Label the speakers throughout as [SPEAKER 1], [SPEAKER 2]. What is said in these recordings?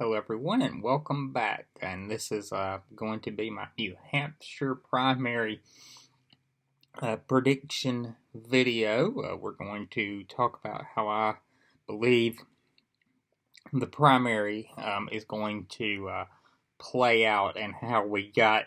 [SPEAKER 1] Hello, everyone, and welcome back. And this is going to be my New Hampshire primary prediction video. We're going to talk about how I believe the primary is going to play out and how we got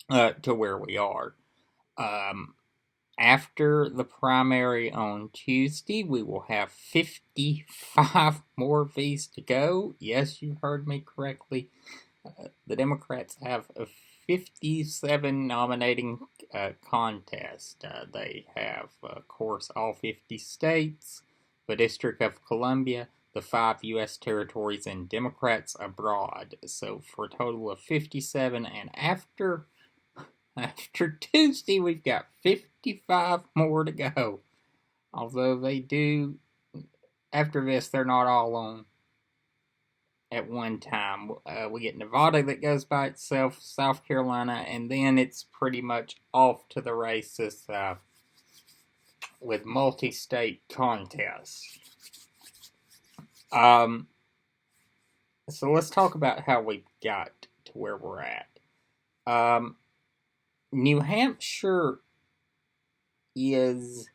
[SPEAKER 1] to where we are. Um, After the primary on Tuesday, we will have 55 more V's to go. Yes, you heard me correctly. The Democrats have 57 nominating contests. They have, of course, all 50 states, the District of Columbia, the 5 U.S. territories, and Democrats abroad. So for a total of 57, and after Tuesday, we've got 55 more to go. Although they do, after this, they're not all on at one time. We get Nevada that goes by itself, South Carolina, and then it's pretty much off to the races with multi-state contests. So let's talk about how we got to where we're at. New Hampshire is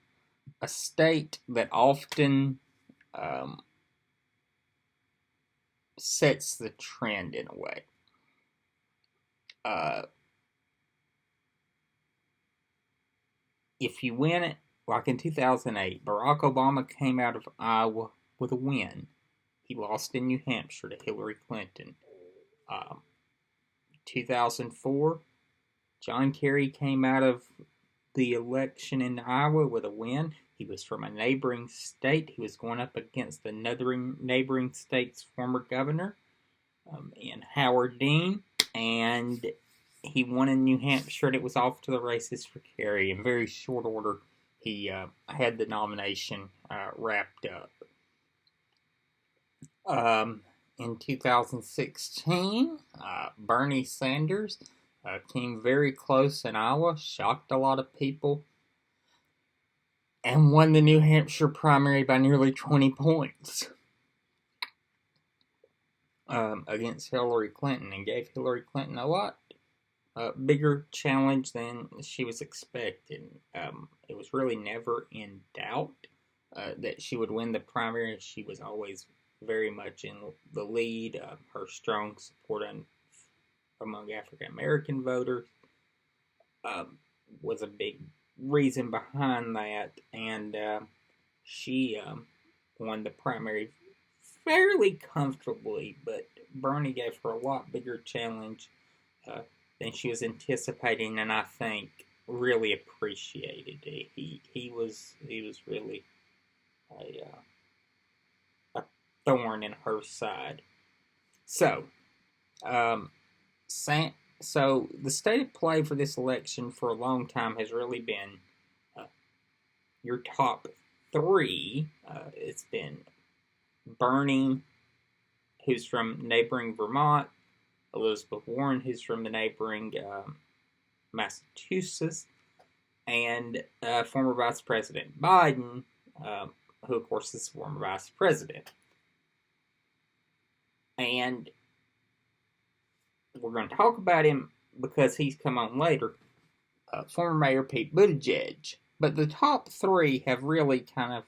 [SPEAKER 1] a state that often sets the trend in a way. If you win it, like in 2008, Barack Obama came out of Iowa with a win. He lost in New Hampshire to Hillary Clinton. 2004, John Kerry came out of the election in Iowa with a win. He was from a neighboring state. He was going up against the neighboring state's former governor, in Howard Dean, and he won in New Hampshire. And it was off to the races for Kerry. In very short order, he had the nomination wrapped up. In 2016, Bernie Sanders came very close in Iowa, shocked a lot of people, and won the New Hampshire primary by nearly 20 points against Hillary Clinton, and gave Hillary Clinton a lot bigger challenge than she was expecting. It was really never in doubt that she would win the primary. She was always very much in the lead. Her strong support among African American voters was a big reason behind that, and she won the primary fairly comfortably, but Bernie gave her a lot bigger challenge than she was anticipating, and I think really appreciated it. He was really a thorn in her side. So, so the state of play for this election for a long time has really been your top three. It's been Bernie, who's from neighboring Vermont, Elizabeth Warren, who's from the neighboring Massachusetts, and former Vice President Biden, who, of course, is former Vice President. And we're going to talk about him because he's come on later, former Mayor Pete Buttigieg. But the top three have really kind of,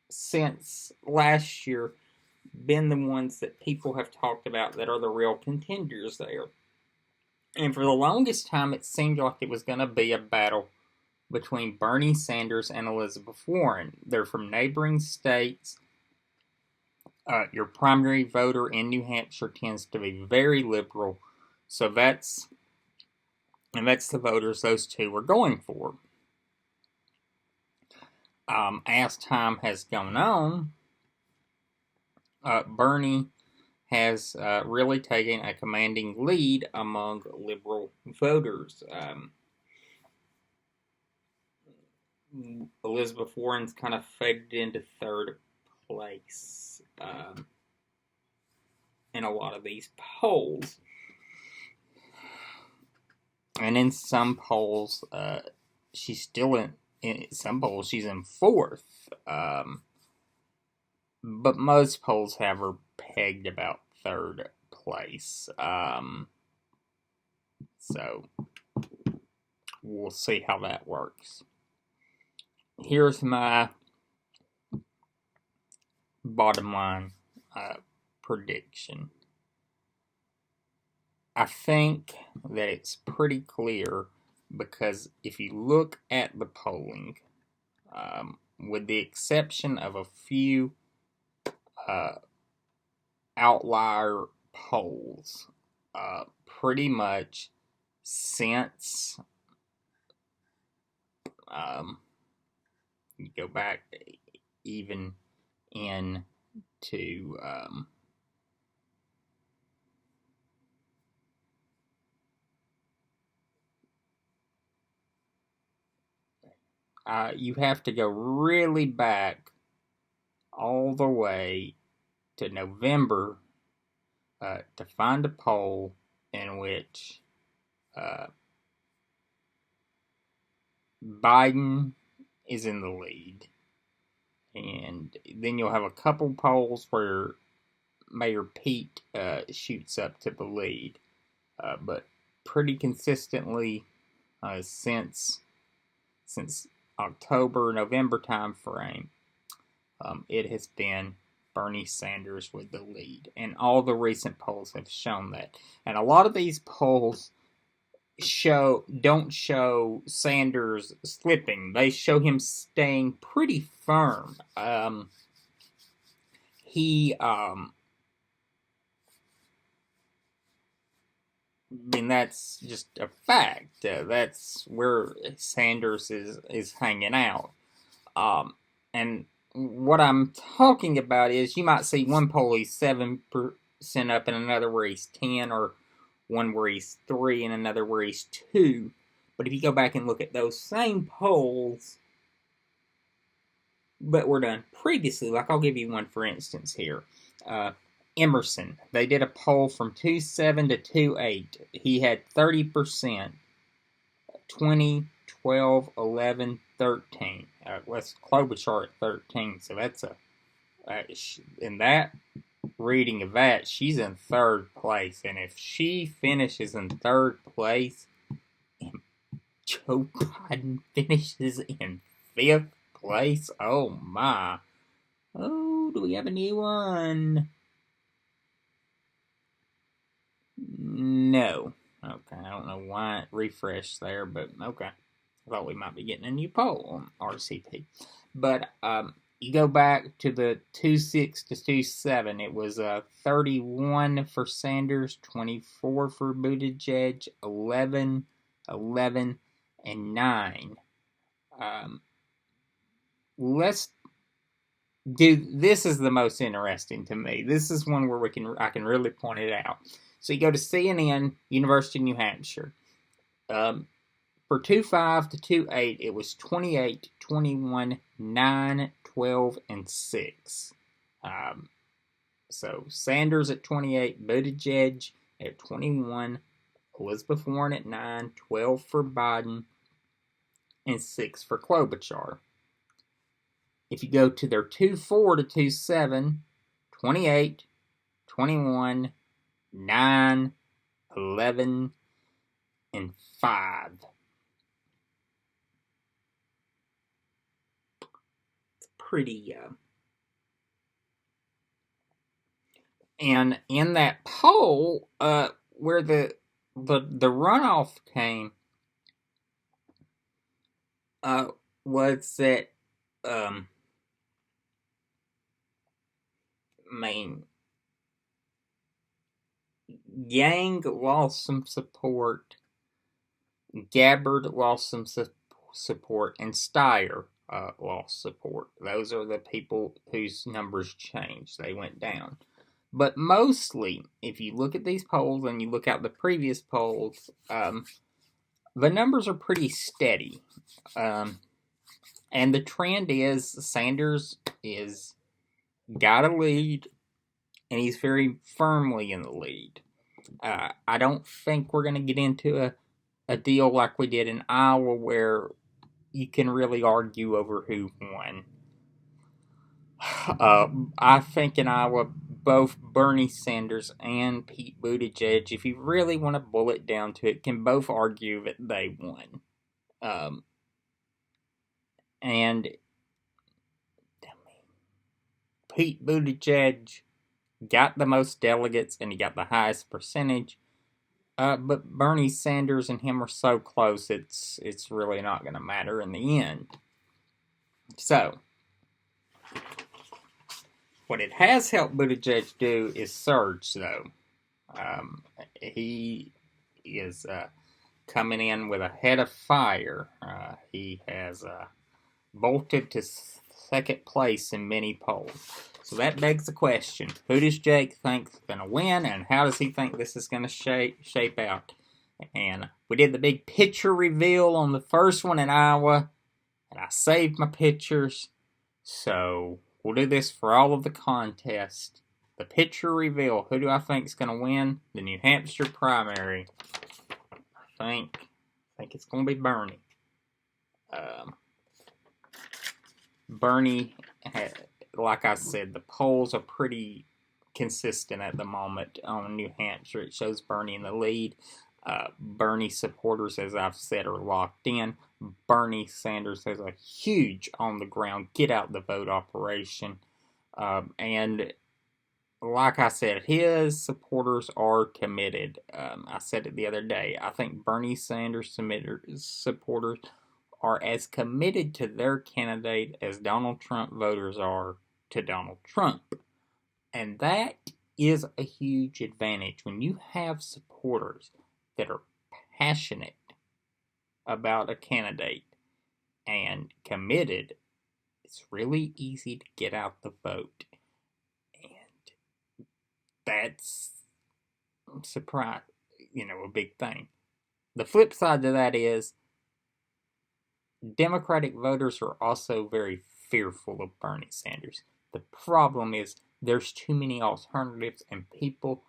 [SPEAKER 1] since last year, been the ones that people have talked about that are the real contenders there. And for the longest time, it seemed like it was going to be a battle between Bernie Sanders and Elizabeth Warren. They're from neighboring states. Your primary voter in New Hampshire tends to be very liberal, so that's the voters those two were going for. As time has gone on, Bernie has really taken a commanding lead among liberal voters. Elizabeth Warren's kind of faded into third place in a lot of these polls. And in some polls, she's still in some polls, she's in fourth. but most polls have her pegged about third place. So we'll see how that works. Here's my bottom line prediction. I think that it's pretty clear because if you look at the polling, with the exception of a few outlier polls, pretty much since you go back even into you have to go really back all the way to November to find a poll in which Biden is in the lead. And then you'll have a couple polls where Mayor Pete shoots up to the lead. But pretty consistently since October, November time frame, it has been Bernie Sanders with the lead. And all the recent polls have shown that. And a lot of these polls don't show Sanders slipping. They show him staying pretty firm. And that's just a fact. That's where Sanders is hanging out. And what I'm talking about is you might see one poll he's 7% up and another where he's 10, or one where he's 3 and another where he's 2. But if you go back and look at those same polls that were done previously, like I'll give you one for instance here. Emerson, they did a poll from 2.7 to 2.8. He had 30%, 20, 12, 11, 13. Let's Klobuchar at 13. So that's in that reading of that, she's in third place. And if she finishes in third place and Joe Biden finishes in 5th place, oh my. Oh, do we have a new one? No. Okay, I don't know why it refreshed there, but okay. I thought we might be getting a new poll on RCP. But you go back to the 2.6 to 2.7, it was 31 for Sanders, 24 for Buttigieg, 11, 11, and 9. Let's do, this is the most interesting to me. This is one where I can really point it out. So you go to CNN, University of New Hampshire. For 2.5 to 2.8, it was 28, 21, 9, 12, and 6. So Sanders at 28, Buttigieg at 21, Elizabeth Warren at 9, 12 for Biden, and 6 for Klobuchar. If you go to their 2.4 to 2.7, 28, 21, 9, 11, and 5. It's pretty, and in that poll, where the runoff came, was that, Yang lost some support, Gabbard lost some support, and Steyer lost support. Those are the people whose numbers changed. They went down. But mostly, if you look at these polls and you look at the previous polls, the numbers are pretty steady. And the trend is Sanders is got a lead, and he's very firmly in the lead. I don't think we're going to get into a deal like we did in Iowa where you can really argue over who won. I think in Iowa, both Bernie Sanders and Pete Buttigieg, if you really want to boil it down to it, can both argue that they won. Um, and Pete Buttigieg got the most delegates and he got the highest percentage. But Bernie Sanders and him are so close, it's really not going to matter in the end. So, what it has helped Buttigieg do is surge, though. He is coming in with a head of fire. He has bolted to second place in many polls. So that begs the question, who does Jake think is going to win, and how does he think this is going to shape out? And we did the big picture reveal on the first one in Iowa, and I saved my pictures, so we'll do this for all of the contests. The picture reveal, who do I think is going to win the New Hampshire primary? I think it's going to be Bernie. Bernie, like I said, the polls are pretty consistent at the moment on New Hampshire. It shows Bernie in the lead. Bernie supporters, as I've said, are locked in. Bernie Sanders has a huge on-the-ground get-out-the-vote operation. And like I said, his supporters are committed. I said it the other day. I think Bernie Sanders supporters are as committed to their candidate as Donald Trump voters are to Donald Trump. And that is a huge advantage. When you have supporters that are passionate about a candidate and committed, it's really easy to get out the vote. And that's a big thing. The flip side to that is Democratic voters are also very fearful of Bernie Sanders. The problem is there's too many alternatives and people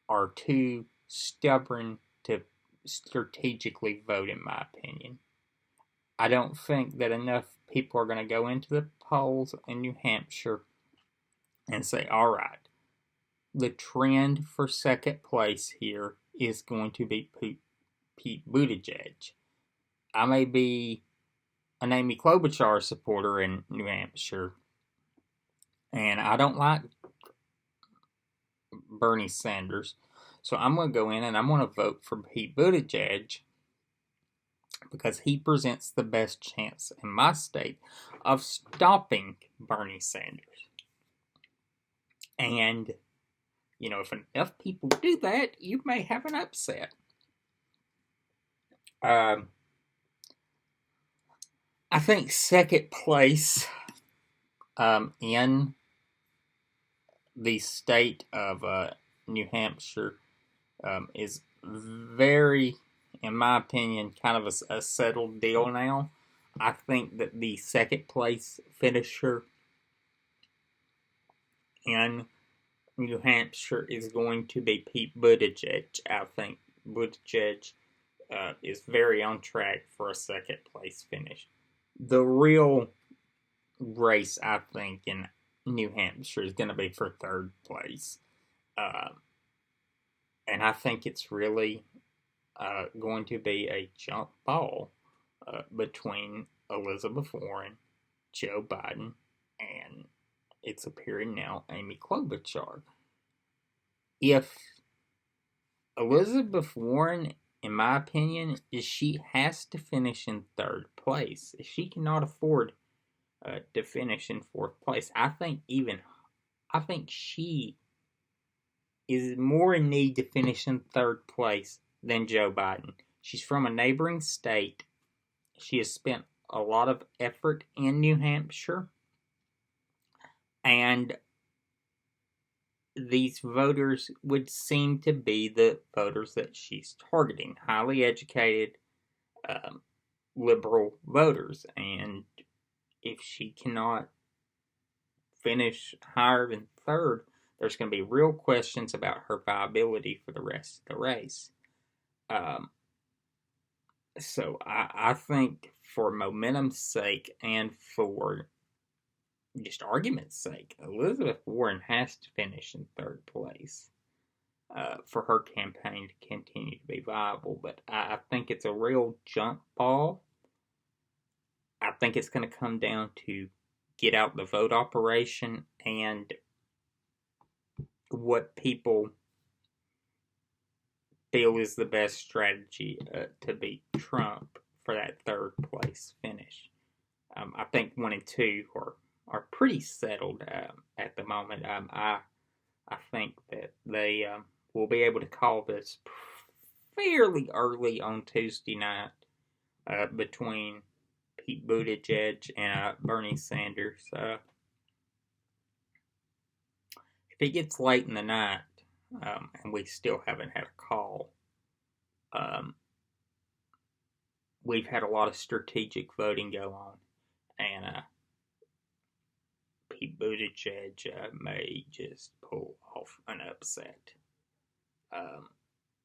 [SPEAKER 1] are too stubborn to strategically vote, in my opinion. I don't think that enough people are going to go into the polls in New Hampshire and say, all right, the trend for second place here is going to be Pete Buttigieg. I may be an Amy Klobuchar supporter in New Hampshire, and I don't like Bernie Sanders, so I'm going to go in and I'm going to vote for Pete Buttigieg because he presents the best chance in my state of stopping Bernie Sanders. And, if enough people do that, you may have an upset. I think second place in the state of New Hampshire is very, in my opinion, kind of a settled deal now. I think that the second place finisher in New Hampshire is going to be Pete Buttigieg. I think Buttigieg is very on track for a second place finish. The real race, I think, in New Hampshire is going to be for third place. And I think it's really going to be a jump ball between Elizabeth Warren, Joe Biden, and it's appearing now Amy Klobuchar. If Elizabeth Warren, in my opinion, she has to finish in third place. She cannot afford to finish in fourth place. I think she is more in need to finish in third place than Joe Biden. She's from a neighboring state. She has spent a lot of effort in New Hampshire. And these voters would seem to be the voters that she's targeting. Highly educated, liberal voters. And if she cannot finish higher than third, there's going to be real questions about her viability for the rest of the race. So I think for momentum's sake and for just argument's sake, Elizabeth Warren has to finish in third place for her campaign to continue to be viable. But I think it's a real jump ball. I think it's going to come down to get out the vote operation and what people feel is the best strategy to beat Trump for that third place finish. I think 1 and 2 are pretty settled at the moment. I think that they will be able to call this fairly early on Tuesday night between Pete Buttigieg and Bernie Sanders. If it gets late in the night and we still haven't had a call, we've had a lot of strategic voting go on, and Pete Buttigieg may just pull off an upset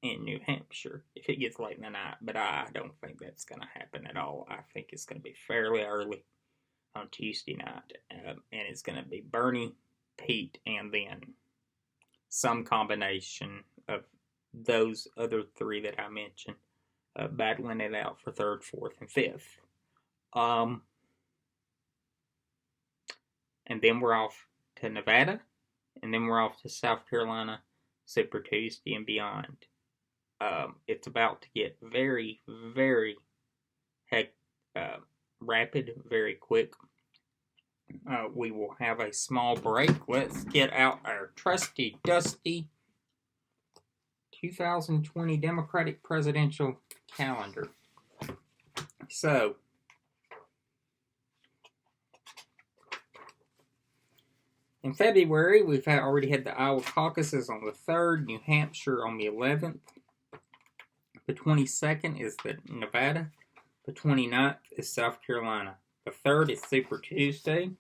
[SPEAKER 1] in New Hampshire if it gets late in the night, but I don't think that's going to happen at all. I think it's going to be fairly early on Tuesday night, and it's going to be Bernie, Pete, and then some combination of those other three that I mentioned battling it out for third, fourth, and fifth. And then we're off to Nevada, and then we're off to South Carolina, Super Tuesday, and beyond. It's about to get very, very rapid, very quick. We will have a small break. Let's get out our trusty, dusty 2020 Democratic presidential calendar. So, in February, we've already had the Iowa caucuses on the 3rd, New Hampshire on the 11th. The 22nd is the Nevada. The 29th is South Carolina. The 3rd is Super Tuesday.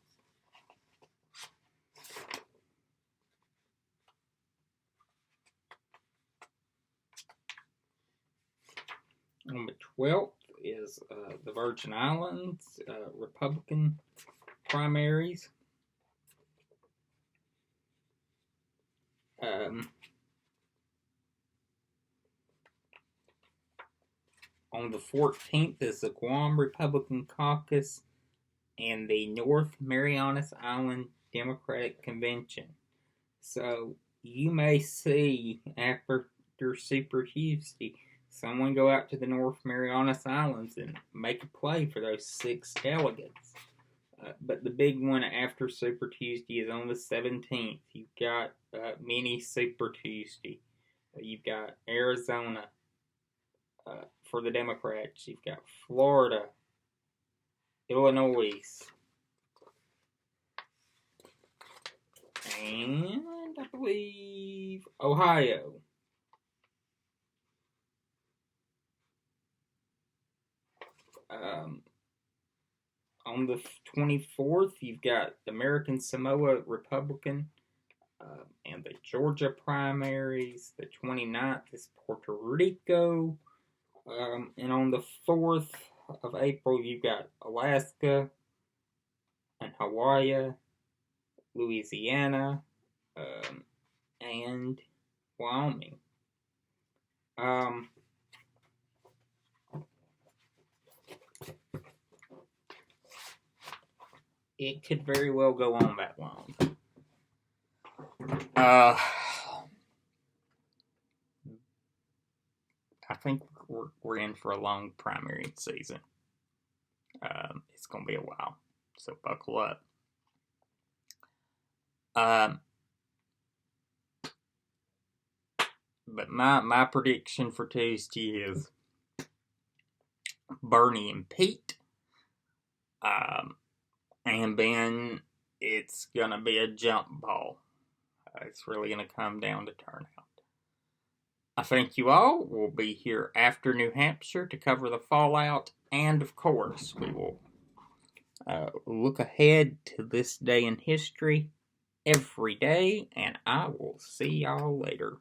[SPEAKER 1] On the 12th is the Virgin Islands Republican primaries. On the 14th is the Guam Republican Caucus and the North Marianas Island Democratic Convention. So you may see after Super Tuesday someone go out to the North Marianas Islands and make a play for those 6 delegates. But the big one after Super Tuesday is on the 17th. You've got mini Super Tuesday. You've got Arizona for the Democrats. You've got Florida, Illinois, and I believe Ohio. On the 24th, you've got the American Samoa Republican and the Georgia primaries. The 29th is Puerto Rico. And on the 4th of April, you've got Alaska and Hawaii, Louisiana, and Wyoming. It could very well go on that long. I think we're in for a long primary season. It's going to be a while, so buckle up. But my prediction for Tuesday is Bernie and Pete. And then it's going to be a jump ball. It's really going to come down to turnout. I thank you all. We'll be here after New Hampshire to cover the fallout. And, of course, we will look ahead to this day in history every day. And I will see y'all later.